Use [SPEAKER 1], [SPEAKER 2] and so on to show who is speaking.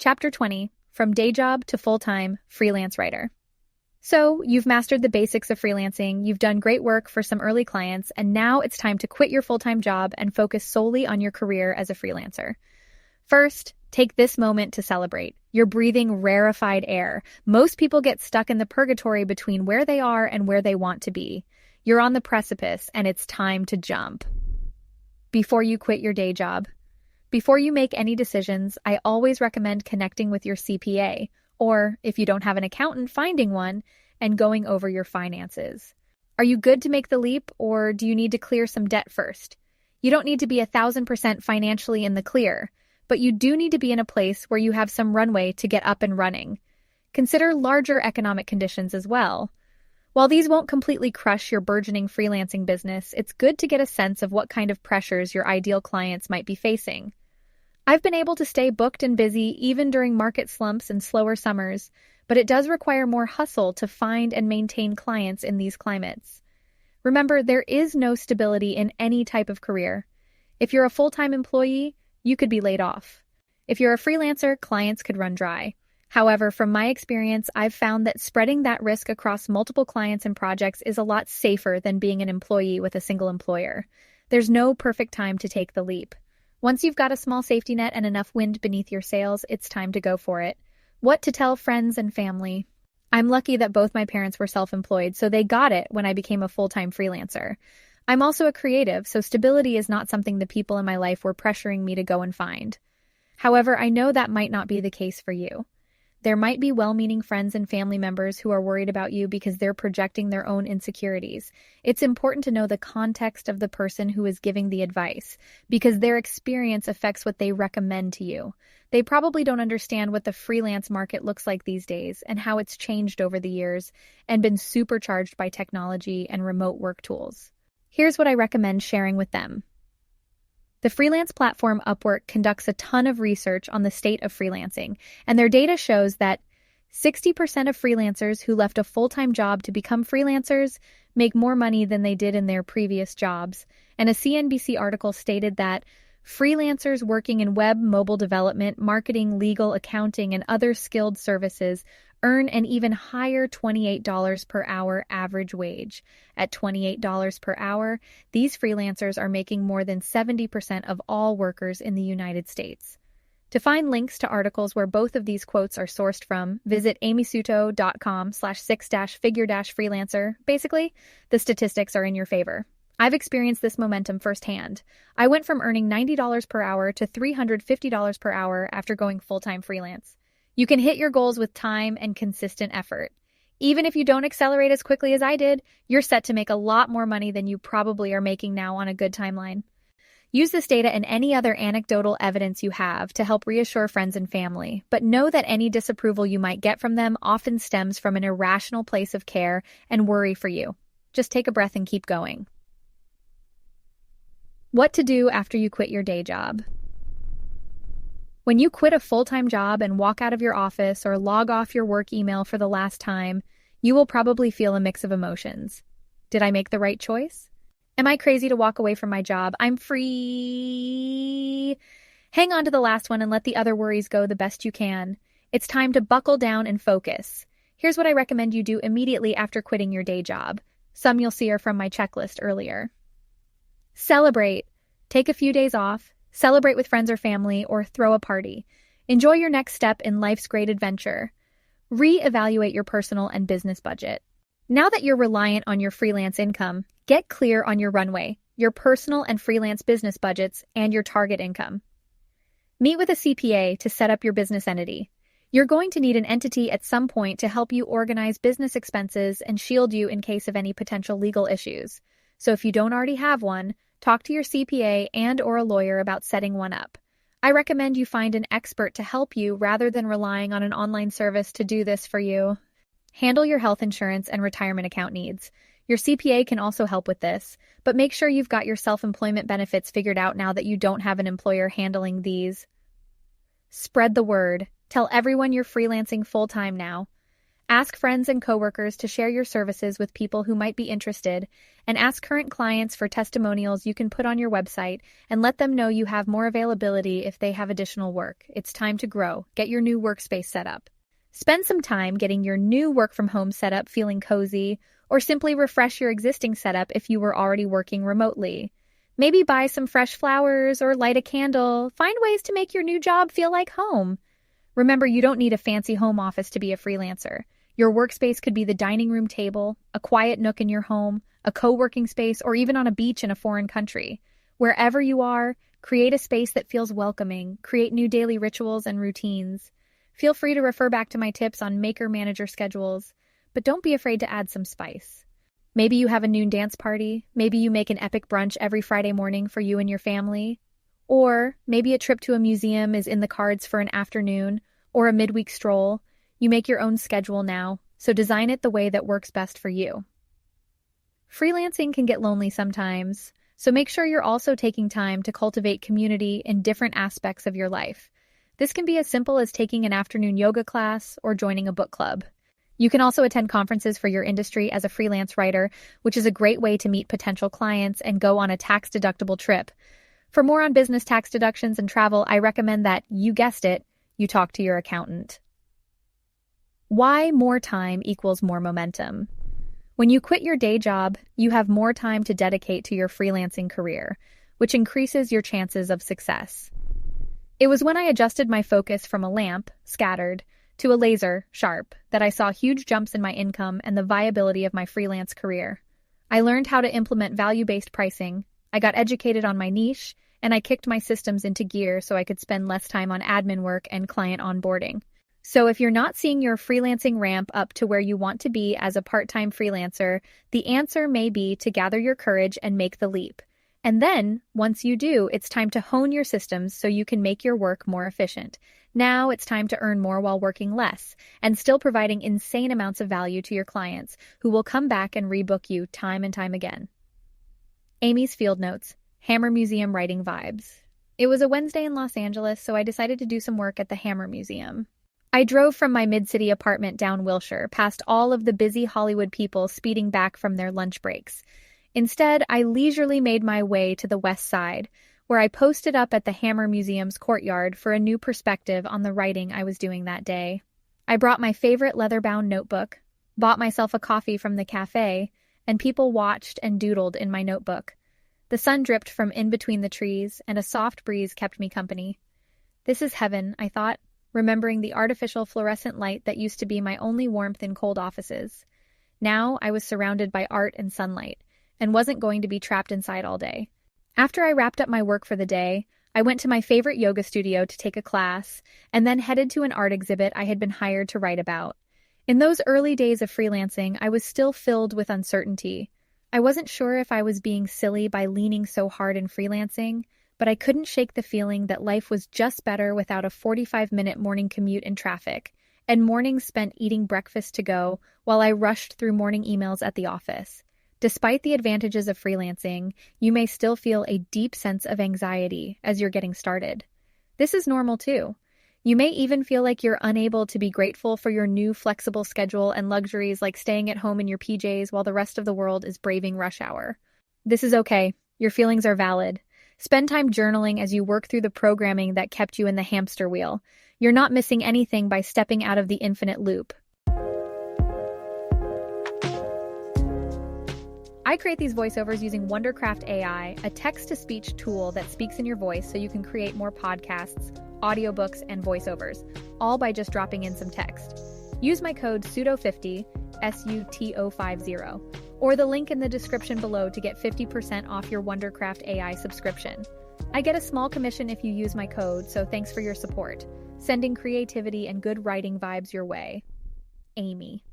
[SPEAKER 1] Chapter 20, From Day Job to Full-Time Freelance Writer. So, you've mastered the basics of freelancing, you've done great work for some early clients, and now it's time to quit your full-time job and focus solely on your career as a freelancer. First, take this moment to celebrate. You're breathing rarefied air. Most people get stuck in the purgatory between where they are and where they want to be. You're on the precipice, and it's time to jump. Before you quit your day job. Before you make any decisions, I always recommend connecting with your CPA, or if you don't have an accountant, finding one, and going over your finances. Are you good to make the leap, or do you need to clear some debt first? You don't need to be 1,000% financially in the clear, but you do need to be in a place where you have some runway to get up and running. Consider larger economic conditions as well. While these won't completely crush your burgeoning freelancing business, it's good to get a sense of what kind of pressures your ideal clients might be facing. I've been able to stay booked and busy even during market slumps and slower summers, but it does require more hustle to find and maintain clients in these climates. Remember, there is no stability in any type of career. If you're a full-time employee, you could be laid off. If you're a freelancer, clients could run dry. However, from my experience, I've found that spreading that risk across multiple clients and projects is a lot safer than being an employee with a single employer. There's no perfect time to take the leap. Once you've got a small safety net and enough wind beneath your sails, it's time to go for it. What to tell friends and family? I'm lucky that both my parents were self-employed, so they got it when I became a full-time freelancer. I'm also a creative, so stability is not something the people in my life were pressuring me to go and find. However, I know that might not be the case for you. There might be well-meaning friends and family members who are worried about you because they're projecting their own insecurities. It's important to know the context of the person who is giving the advice, because their experience affects what they recommend to you. They probably don't understand what the freelance market looks like these days and how it's changed over the years and been supercharged by technology and remote work tools. Here's what I recommend sharing with them. The freelance platform Upwork conducts a ton of research on the state of freelancing, and their data shows that 60% of freelancers who left a full-time job to become freelancers make more money than they did in their previous jobs. And a CNBC article stated that freelancers working in web, mobile development, marketing, legal, accounting, and other skilled services earn an even higher $28 per hour average wage. At $28 per hour, these freelancers are making more than 70% of all workers in the United States. To find links to articles where both of these quotes are sourced from, visit amysuto.com/6-figure-freelancer. Basically, the statistics are in your favor. I've experienced this momentum firsthand. I went from earning $90 per hour to $350 per hour after going full-time freelance. You can hit your goals with time and consistent effort. Even if you don't accelerate as quickly as I did, you're set to make a lot more money than you probably are making now on a good timeline. Use this data and any other anecdotal evidence you have to help reassure friends and family, but know that any disapproval you might get from them often stems from an irrational place of care and worry for you. Just take a breath and keep going. What to do after you quit your day job. When you quit a full-time job and walk out of your office or log off your work email for the last time, you will probably feel a mix of emotions. Did I make the right choice? Am I crazy to walk away from my job? I'm free. Hang on to the last one and let the other worries go the best you can. It's time to buckle down and focus. Here's what I recommend you do immediately after quitting your day job. Some you'll see are from my checklist earlier. Celebrate. Take a few days off. Celebrate with friends or family, or throw a party. Enjoy your next step in life's great adventure. Re-evaluate your personal and business budget. Now that you're reliant on your freelance income, get clear on your runway, your personal and freelance business budgets, and your target income. Meet with a CPA to set up your business entity. You're going to need an entity at some point to help you organize business expenses and shield you in case of any potential legal issues. So if you don't already have one, talk to your CPA and/or a lawyer about setting one up. I recommend you find an expert to help you rather than relying on an online service to do this for you. Handle your health insurance and retirement account needs. Your CPA can also help with this, but make sure you've got your self-employment benefits figured out now that you don't have an employer handling these. Spread the word. Tell everyone you're freelancing full-time now. Ask friends and coworkers to share your services with people who might be interested, and ask current clients for testimonials you can put on your website and let them know you have more availability if they have additional work. It's time to grow. Get your new workspace set up. Spend some time getting your new work from home setup feeling cozy, or simply refresh your existing setup if you were already working remotely. Maybe buy some fresh flowers or light a candle. Find ways to make your new job feel like home. Remember, you don't need a fancy home office to be a freelancer. Your workspace could be the dining room table, a quiet nook in your home, a co-working space, or even on a beach in a foreign country. Wherever you are, create a space that feels welcoming. Create new daily rituals and routines. Feel free to refer back to my tips on maker-manager schedules, but don't be afraid to add some spice. Maybe you have a noon dance party. Maybe you make an epic brunch every Friday morning for you and your family. Or maybe a trip to a museum is in the cards for an afternoon or a midweek stroll. You make your own schedule now, so design it the way that works best for you. Freelancing can get lonely sometimes, so make sure you're also taking time to cultivate community in different aspects of your life. This can be as simple as taking an afternoon yoga class or joining a book club. You can also attend conferences for your industry as a freelance writer, which is a great way to meet potential clients and go on a tax-deductible trip. For more on business tax deductions and travel, I recommend that, you guessed it, you talk to your accountant. Why more time equals more momentum? When you quit your day job, you have more time to dedicate to your freelancing career, which increases your chances of success. It was when I adjusted my focus from a lamp, scattered, to a laser, sharp, that I saw huge jumps in my income and the viability of my freelance career. I learned how to implement value-based pricing, I got educated on my niche, and I kicked my systems into gear so I could spend less time on admin work and client onboarding. So if you're not seeing your freelancing ramp up to where you want to be as a part-time freelancer, the answer may be to gather your courage and make the leap. And then, once you do, it's time to hone your systems so you can make your work more efficient. Now it's time to earn more while working less, and still providing insane amounts of value to your clients, who will come back and rebook you time and time again. Amy's Field Notes, Hammer Museum Writing Vibes. It was a Wednesday in Los Angeles, so I decided to do some work at the Hammer Museum. I drove from my mid-city apartment down Wilshire, past all of the busy Hollywood people speeding back from their lunch breaks. Instead, I leisurely made my way to the west side, where I posted up at the Hammer Museum's courtyard for a new perspective on the writing I was doing that day. I brought my favorite leather-bound notebook, bought myself a coffee from the cafe, and people watched and doodled in my notebook. The sun dripped from in between the trees, and a soft breeze kept me company. This is heaven, I thought, remembering the artificial fluorescent light that used to be my only warmth in cold offices. Now I was surrounded by art and sunlight, and wasn't going to be trapped inside all day. After I wrapped up my work for the day, I went to my favorite yoga studio to take a class, and then headed to an art exhibit I had been hired to write about. In those early days of freelancing, I was still filled with uncertainty. I wasn't sure if I was being silly by leaning so hard in freelancing, but I couldn't shake the feeling that life was just better without a 45-minute morning commute in traffic, and mornings spent eating breakfast to go while I rushed through morning emails at the office. Despite the advantages of freelancing, you may still feel a deep sense of anxiety as you're getting started. This is normal too. You may even feel like you're unable to be grateful for your new flexible schedule and luxuries like staying at home in your PJs while the rest of the world is braving rush hour. This is okay. Your feelings are valid. Spend time journaling as you work through the programming that kept you in the hamster wheel. You're not missing anything by stepping out of the infinite loop. I create these voiceovers using Wondercraft AI, a text-to-speech tool that speaks in your voice so you can create more podcasts, audiobooks, and voiceovers, all by just dropping in some text. Use my code SUTO50, SUTO50, or the link in the description below to get 50% off your Wondercraft AI subscription. I get a small commission if you use my code, so thanks for your support. Sending creativity and good writing vibes your way. Amy.